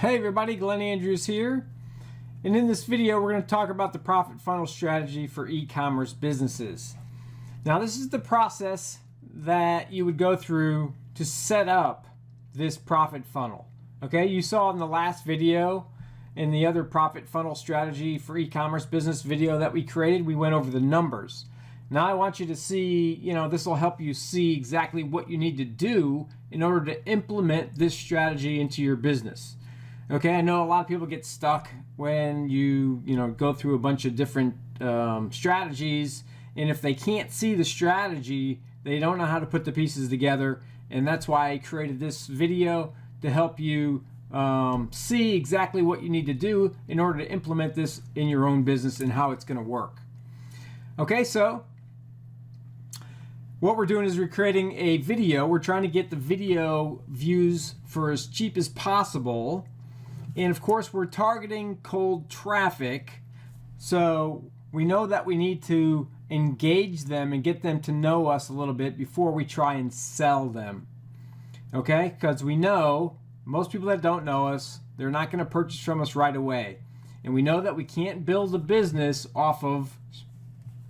Hey everybody, Glenn Andrews here. And in this video, we're going to talk about the profit funnel strategy for e-commerce businesses. Now, this is the process that you would go through to set up this profit funnel. Okay, you saw in the last video, in the other profit funnel strategy for e-commerce business video that we created, we went over the numbers. Now I want you to see, this will help you see exactly what you need to do in order to implement this strategy into your business. Okay, I know a lot of people get stuck when you go through a bunch of different strategies, and if they can't see the strategy, they don't know how to put the pieces together, and that's why I created this video to help you see exactly what you need to do in order to implement this in your own business and how it's going to work. Okay, so what we're doing is we're creating a video. We're trying to get the video views for as cheap as possible. And of course, we're targeting cold traffic. So we know that we need to engage them and get them to know us a little bit before we try and sell them. Okay? Because we know most people that don't know us, they're not going to purchase from us right away. And we know that we can't build a business off of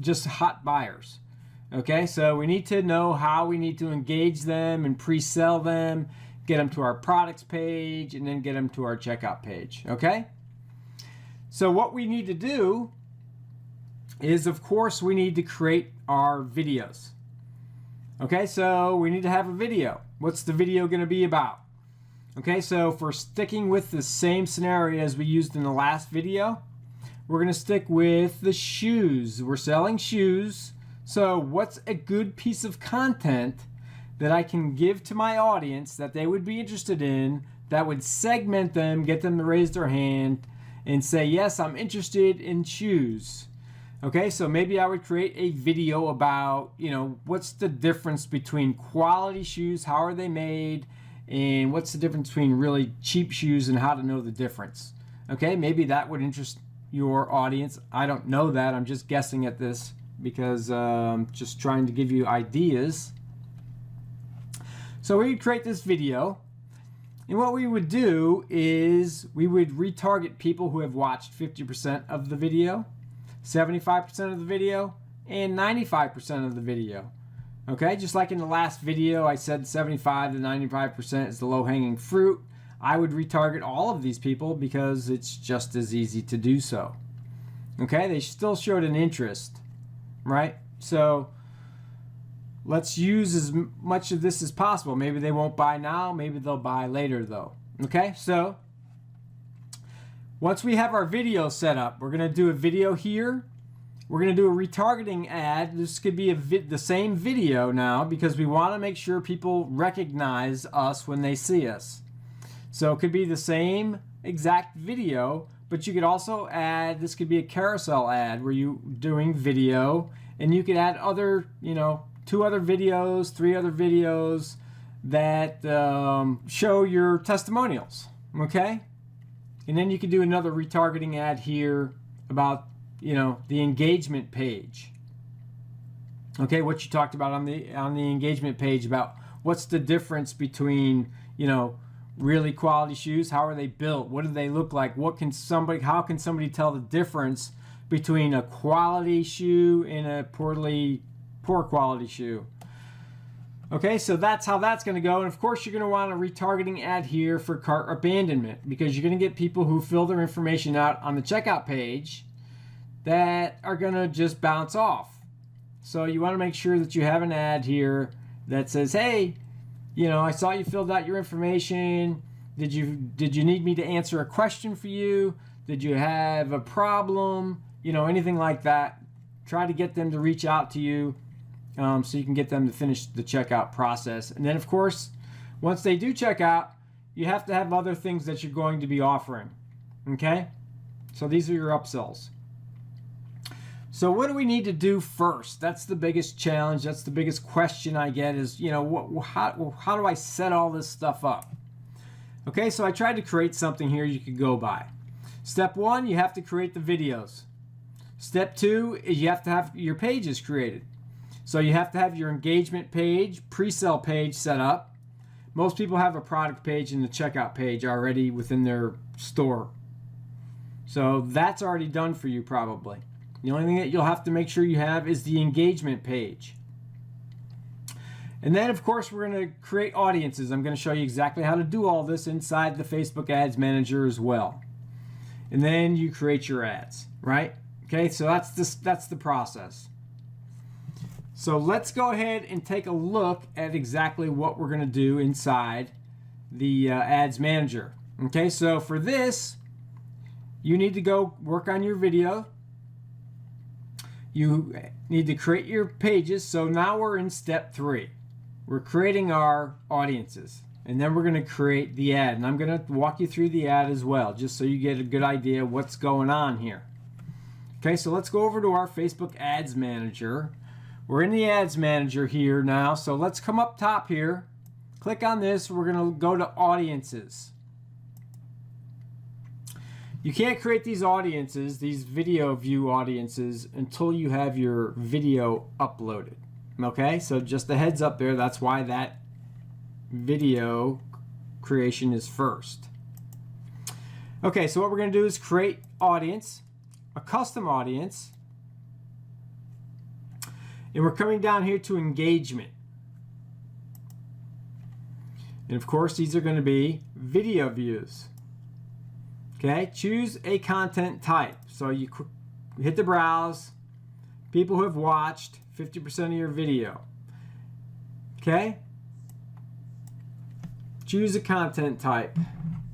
just hot buyers. Okay? So we need to know how we need to engage them and pre-sell them, get them to our products page, and then get them to our checkout page. Okay? So what we need to do is, of course, we need to create our videos. Okay, so we need to have a video. What's the video going to be about? Okay, so if we're sticking with the same scenario as we used in the last video, we're going to stick with the shoes. We're selling shoes. So what's a good piece of content that I can give to my audience that they would be interested in, that would segment them, get them to raise their hand and say, yes, I'm interested in shoes. Okay, so maybe I would create a video about, what's the difference between quality shoes, how are they made, and what's the difference between really cheap shoes and how to know the difference. Okay, maybe that would interest your audience. I don't know that. I'm just guessing at this because I'm just trying to give you ideas. So we would create this video, and what we would do is we would retarget people who have watched 50% of the video, 75% of the video, and 95% of the video. Okay, just like in the last video, I said 75 to 95% is the low-hanging fruit. I would retarget all of these people because it's just as easy to do so. Okay, they still showed an interest, right? So let's use as much of this as possible. Maybe they won't buy now, maybe they'll buy later though. Okay, so once we have our video set up, we're going to do a video here. We're going to do a retargeting ad. This could be the same video now because we want to make sure people recognize us when they see us. So it could be the same exact video, but you could also add, this could be a carousel ad where you're doing video, and you could add other, 2 other videos, 3 other videos that show your testimonials. Okay? And then you could do another retargeting ad here about, the engagement page. Okay, what you talked about on the engagement page about what's the difference between, really quality shoes, how are they built, what do they look like, how can somebody tell the difference between a quality shoe and a poor quality shoe. Okay, so that's how that's going to go. And of course, you're going to want a retargeting ad here for cart abandonment because you're going to get people who fill their information out on the checkout page that are going to just bounce off. So you want to make sure that you have an ad here that says, hey, I saw you filled out your information. Did you need me to answer a question for you? Did you have a problem? Anything like that. Try to get them to reach out to you so you can get them to finish the checkout process. And then, of course, once they do check out, you have to have other things that you're going to be offering. Okay? So these are your upsells. So what do we need to do first? That's the biggest challenge. That's the biggest question I get is, how do I set all this stuff up? Okay, so I tried to create something here you could go by. Step 1, you have to create the videos. Step 2 is you have to have your pages created. So you have to have your engagement page, pre-sale page set up. most people have a product page and the checkout page already within their store. So that's already done for you probably. The only thing that you'll have to make sure you have is the engagement page. And then of course we're going to create audiences. I'm going to show you exactly how to do all this inside the Facebook Ads Manager as well. And then you create your ads, right? Okay, so that's the process. So let's go ahead and take a look at exactly what we're going to do inside the Ads Manager. Okay, so for this, you need to go work on your video. You need to create your pages. So now we're in step 3. We're creating our audiences. And then we're going to create the ad. And I'm going to walk you through the ad as well, just so you get a good idea of what's going on here. Okay, so let's go over to our Facebook Ads Manager. We're in the Ads Manager here now, so let's come up top here, click on this, we're going to go to Audiences. You can't create these audiences, these video view audiences, until you have your video uploaded. Okay, so just a heads up there, that's why that video creation is first. Okay, so what we're going to do is create audience, a custom audience. And we're coming down here to engagement. And of course, these are going to be video views. Okay, choose a content type. So you hit the browse, people who have watched 50% of your video. Okay, choose a content type.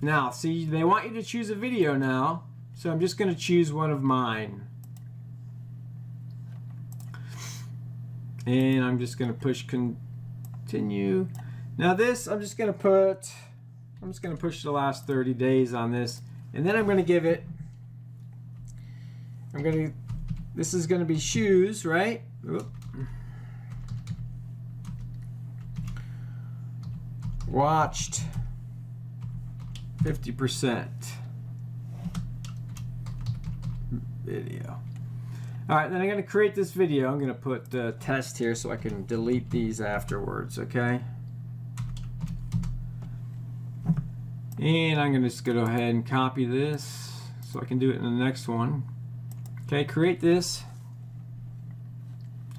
Now, see, they want you to choose a video now. So I'm just going to choose one of mine. And I'm just going to push continue. Now this, I'm just going to push the last 30 days on this. And then I'm going to give it, this is going to be shoes, right? Oop. Watched 50% video. Alright, then I'm going to create this video. I'm going to put test here so I can delete these afterwards, okay? And I'm going to just go ahead and copy this so I can do it in the next one. Okay, create this.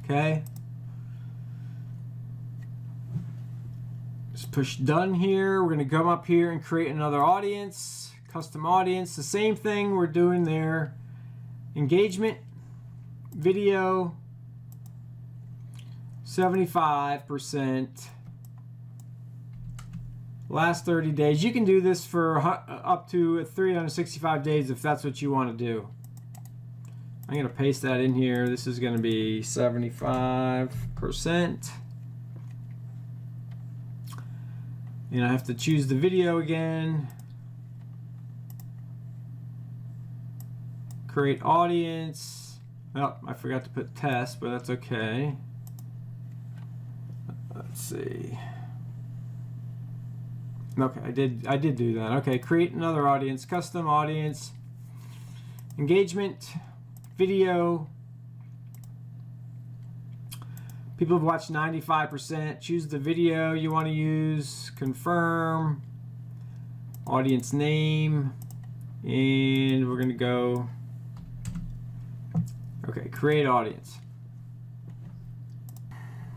Okay. Just push done here. We're going to come up here and create another audience, custom audience. The same thing we're doing there. Engagement. Video 75%. Last 30 days. You can do this for up to 365 days if that's what you want to do. I'm going to paste that in here. This is going to be 75%. And I have to choose the video again. Create audience. Oh, I forgot to put test, but that's okay. Let's see. Okay, I did do that. Okay, create another audience, custom audience, engagement, video. People have watched 95%. Choose the video you want to use, confirm, audience name, and we're going to go. Okay, create audience.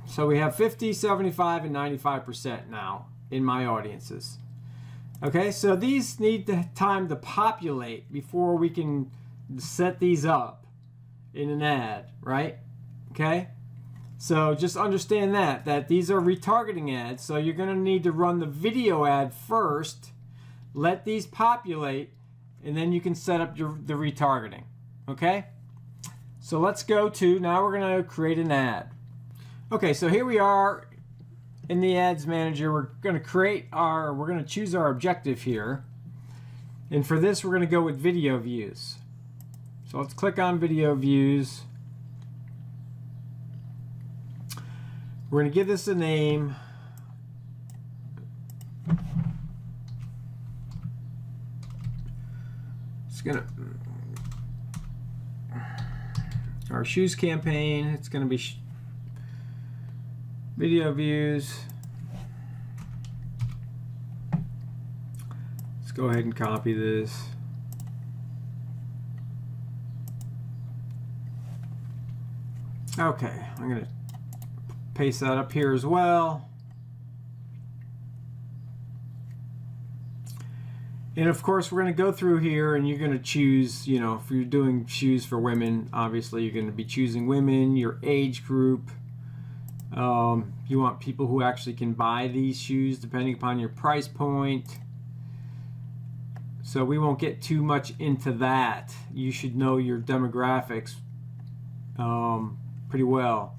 So we have 50, 75, and 95% now in my audiences. Okay, so these need the time to populate before we can set these up in an ad, right? Okay, so just understand that these are retargeting ads, so you're going to need to run the video ad first, let these populate, and then you can set up the retargeting. Okay, so let's go to, now we're going to create an ad. Okay, so here we are in the Ads Manager. We're going to choose our objective here. And for this, we're going to go with video views. So let's click on video views. We're going to give this a name. It's going to, our shoes campaign, it's going to be video views. go ahead and copy this. Okay, I'm going to paste that up here as well. And of course, we're going to go through here and you're going to choose, you know, if you're doing shoes for women, obviously you're going to be choosing women, your age group. You want people who actually can buy these shoes depending upon your price point. So we won't get too much into that. You should know your demographics pretty well.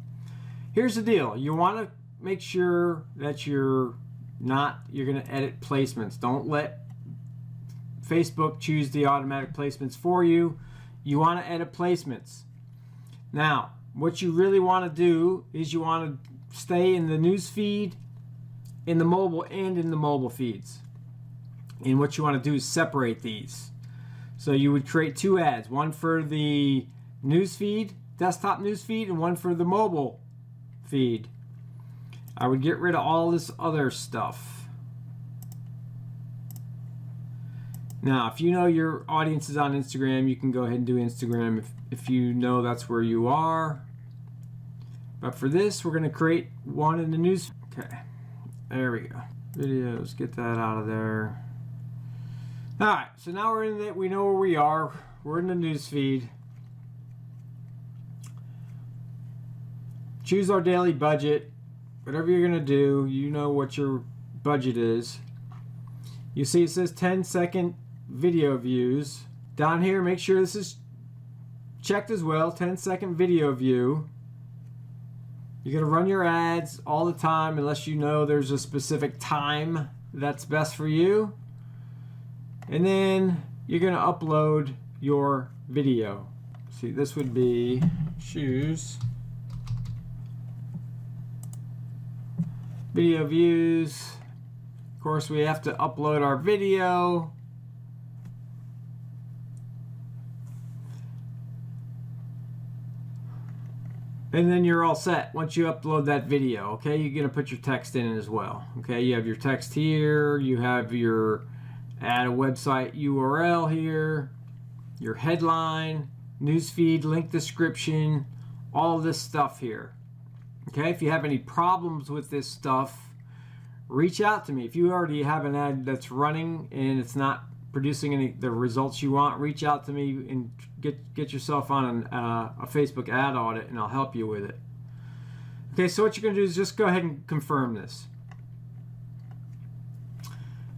Here's the deal. You want to make sure that you're going to edit placements. Don't let Facebook choose the automatic placements for you. You want to edit placements. Now, what you really want to do is you want to stay in the news feed, in the mobile, and in the mobile feeds. And what you want to do is separate these. So you would create two ads, one for the news feed, desktop news feed, and one for the mobile feed. I would get rid of all this other stuff. Now, if you know your audience is on Instagram, you can go ahead and do Instagram if you know that's where you are. But for this, we're going to create one in the news. Okay, there we go. Videos, get that out of there. All right, so now we're in we know where we are. We're in the news feed. Choose our daily budget. Whatever you're going to do, you know what your budget is. You see it says 10-second video views. Down here, make sure this is checked as well. 10-second video view. You're going to run your ads all the time unless you know there's a specific time that's best for you. And then you're going to upload your video. See, this would be shoes. Video views. Of course, we have to upload our video. And then you're all set once you upload that video. Okay, you're going to put your text in it as well. Okay, you have your text here. You have your add a website URL here, your headline, newsfeed, link description, all this stuff here. Okay, if you have any problems with this stuff, reach out to me. If you already have an ad that's running and it's not producing the results you want, reach out to me and get yourself on a Facebook ad audit, and I'll help you with it. Okay, so what you're going to do is just go ahead and confirm this.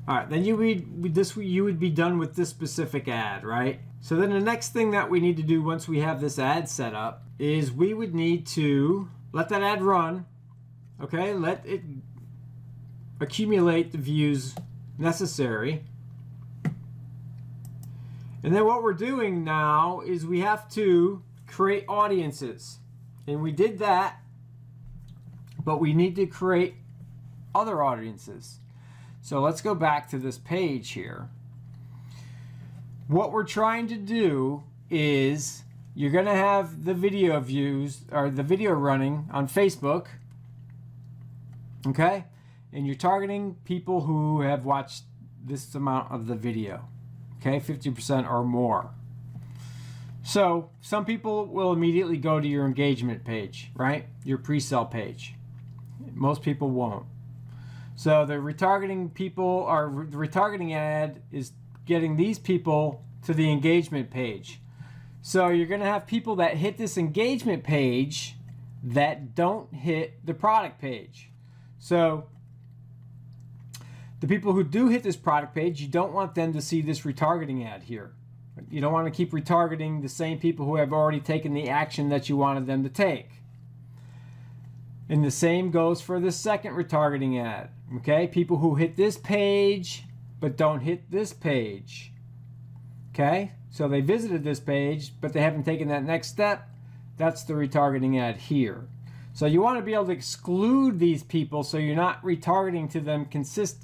All right, then you would be done with this specific ad, right? So then the next thing that we need to do once we have this ad set up is we would need to let that ad run, okay? Let it accumulate the views necessary. And then what we're doing now is we have to create audiences. And we did that, but we need to create other audiences. So let's go back to this page here. What we're trying to do is you're going to have the video views or the video running on Facebook, okay? And you're targeting people who have watched this amount of the video, okay? 50% or more. So some people will immediately go to your engagement page, right? Your pre-sale page. Most people won't. So the retargeting people, or the retargeting ad is getting these people to the engagement page. So you're going to have people that hit this engagement page that don't hit the product page. So the people who do hit this product page, you don't want them to see this retargeting ad here. You don't want to keep retargeting the same people who have already taken the action that you wanted them to take. And the same goes for the second retargeting ad. Okay, people who hit this page but don't hit this page. Okay, so they visited this page but they haven't taken that next step. That's the retargeting ad here. So you want to be able to exclude these people so you're not retargeting to them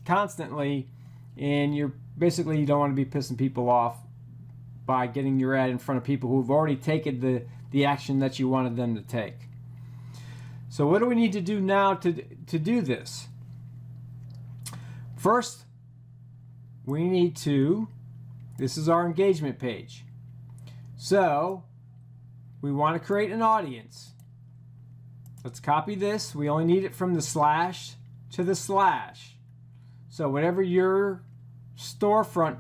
constantly, and you don't want to be pissing people off by getting your ad in front of people who've already taken the action that you wanted them to take. So what do we need to do now to do this? First, we need to, this is our engagement page. So we want to create an audience. Let's copy this. We only need it from the slash to the slash. So whatever your storefront,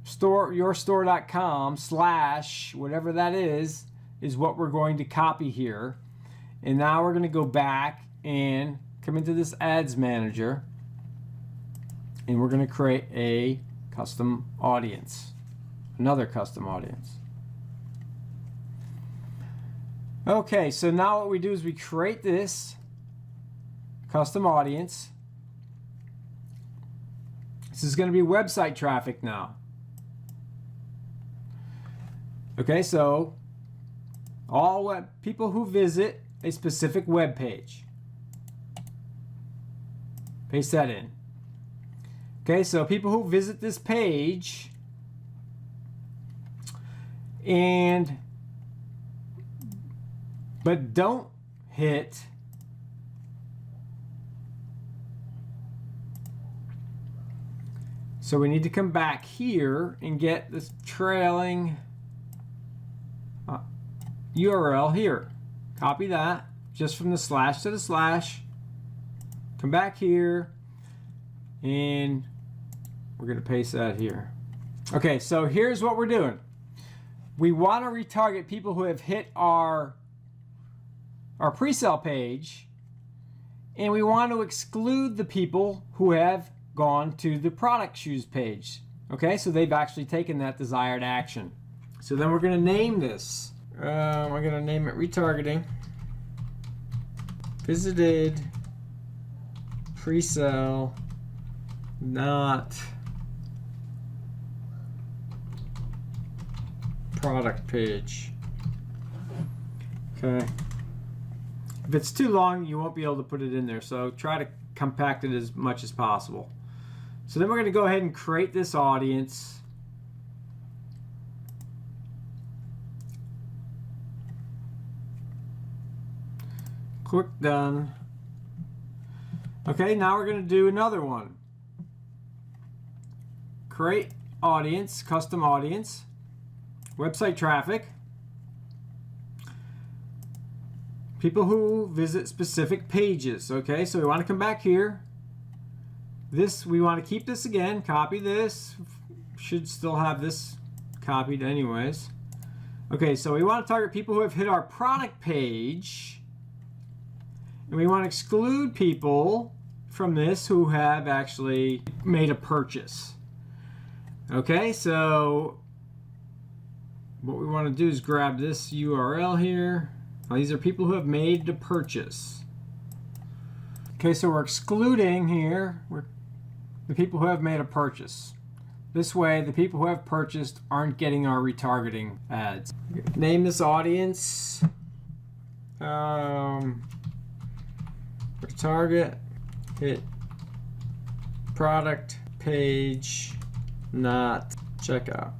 yourstore.com slash, whatever that is what we're going to copy here. And now we're going to go back and come into this ads manager, and we're going to create a custom audience, another custom audience. Okay, so now what we do is we create this custom audience. This is going to be website traffic now. Okay, so all people who visit a specific web page. Paste that in. Okay, so people who visit this page but don't hit so we need to come back here and get this trailing URL here. Copy that just from the slash to the slash. Come back here and we're going to paste that here. Okay, so here's what we're doing. We want to retarget people who have hit our pre-sale page, and we want to exclude the people who have gone to the product shoes page. Okay, so they've actually taken that desired action. So then we're going to name this. I'm going to name it retargeting visited pre-sale not product page. Okay. If it's too long, you won't be able to put it in there, so try to compact it as much as possible. So then we're going to go ahead and create this audience. Click done. Okay, now we're going to do another one. Create audience, custom audience, website traffic. People who visit specific pages. Okay, so we want to come back here. This, we want to keep this again, copy this. Should still have this copied anyways. Okay, so we want to target people who have hit our product page. And we want to exclude people from this who have actually made a purchase. Okay, so what we want to do is grab this URL here. Now, these are people who have made the purchase. Okay, so we're excluding here the people who have made a purchase. This way, the people who have purchased aren't getting our retargeting ads. Name this audience. Retarget hit product page, not checkout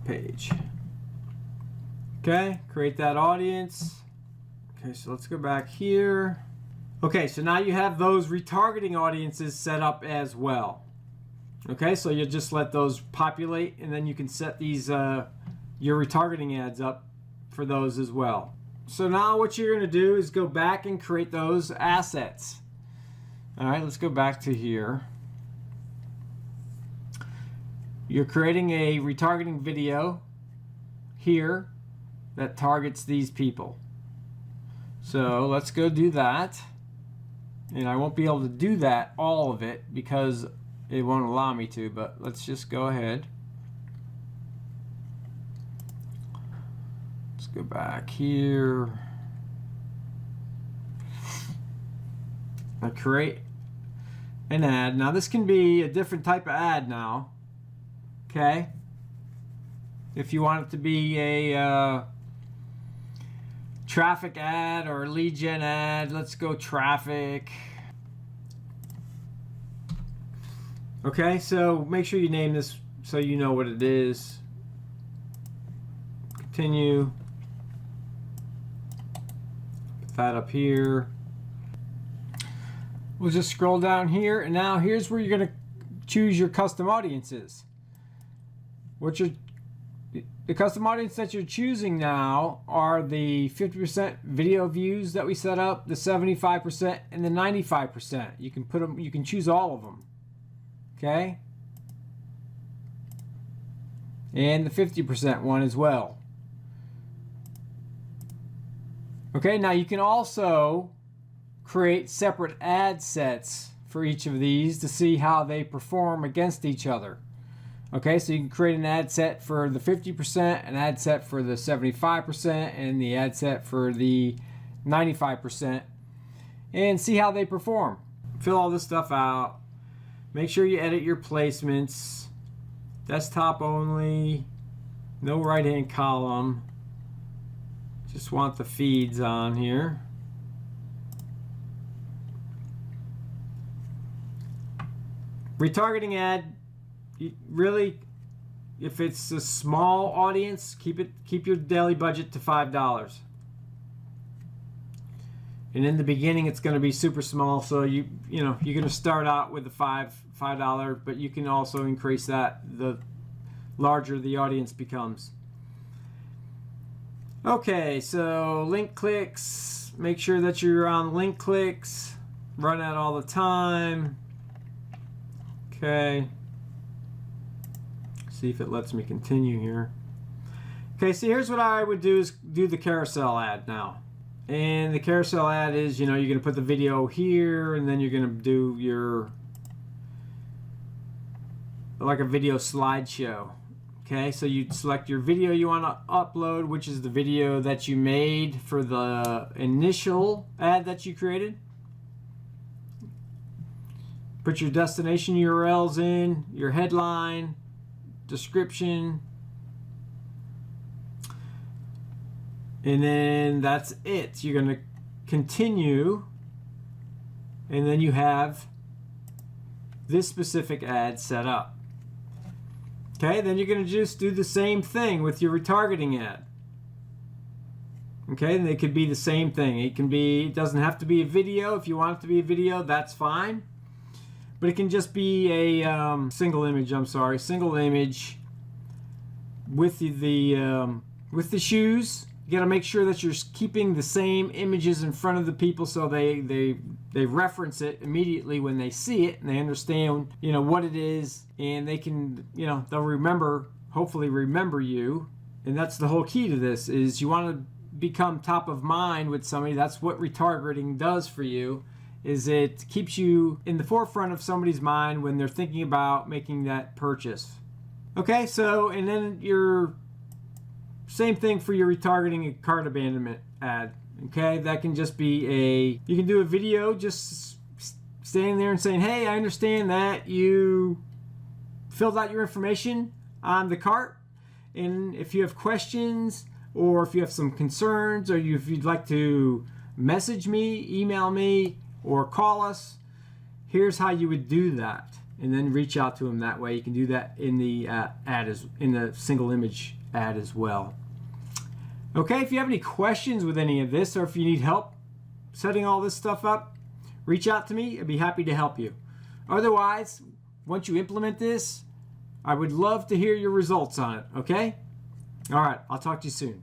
page. Okay, create that audience. Okay, so let's go back here. Okay, so now you have those retargeting audiences set up as well. Okay, so you'll just let those populate, and then you can set these your retargeting ads up for those as well. So now what you're going to do is go back and create those assets. All right, let's go back to here. You're creating a retargeting video here that targets these people. So let's go do that. And I won't be able to do that, all of it, because it won't allow me to, but let's just go ahead. Let's go back here. I create an ad. Now this can be a different type of ad now. Okay? If you want it to be a traffic ad or lead gen ad, let's go traffic. Okay, so make sure you name this so you know what it is. Continue. Put that up here. We'll just scroll down here, and now here's where you're going to choose your custom audiences. The custom audience that you're choosing now are the 50% video views that we set up, the 75%, and the 95%. You can put them, you can choose all of them. Okay? And the 50% one as well. Okay, now you can also create separate ad sets for each of these to see how they perform against each other. Okay, so you can create an ad set for the 50%, an ad set for the 75%, and the ad set for the 95%, and see how they perform. Fill all this stuff out. Make sure you edit your placements. Desktop only, no right-hand column. Just want the feeds on here. Retargeting ad, really, if it's a small audience, keep your daily budget to $5. And in the beginning, it's going to be super small, so you're going to start out with the $5, but you can also increase that the larger the audience becomes. Okay, so link clicks. Make sure that you're on link clicks. Run that all the time. Okay. See if it lets me continue here. Okay, so here's what I would do is do the carousel ad now. And the carousel ad is, you're going to put the video here, and then you're going to do your, like a video slideshow. Okay, so you select your video you want to upload, which is the video that you made for the initial ad that you created. Put your destination URLs in, your headline, description, and then that's it. You're going to continue, and then you have this specific ad set up. Okay, then you're going to just do the same thing with your retargeting ad. Okay, and it could be the same thing. It doesn't have to be a video. If you want it to be a video, that's fine. But it can just be a single image with the shoes. You got to make sure that you're keeping the same images in front of the people, so they reference it immediately when they see it, and they understand what it is, and they can they'll hopefully remember you. And that's the whole key to this, is you want to become top of mind with somebody. That's what retargeting does for you, is it keeps you in the forefront of somebody's mind when they're thinking about making that purchase. Okay, so, and then your same thing for your retargeting and cart abandonment ad. Okay, that can just be you can do a video just standing there and saying, hey, I understand that you filled out your information on the cart, and if you have questions, or if you have some concerns, or if you'd like to message me, email me, or call us, here's how you would do that, and then reach out to them that way. You can do that in the in the single image ad as well. Okay, if you have any questions with any of this, or if you need help setting all this stuff up, reach out to me. I'd be happy to help you. Otherwise, once you implement this, I would love to hear your results on it. Okay? All right, I'll talk to you soon.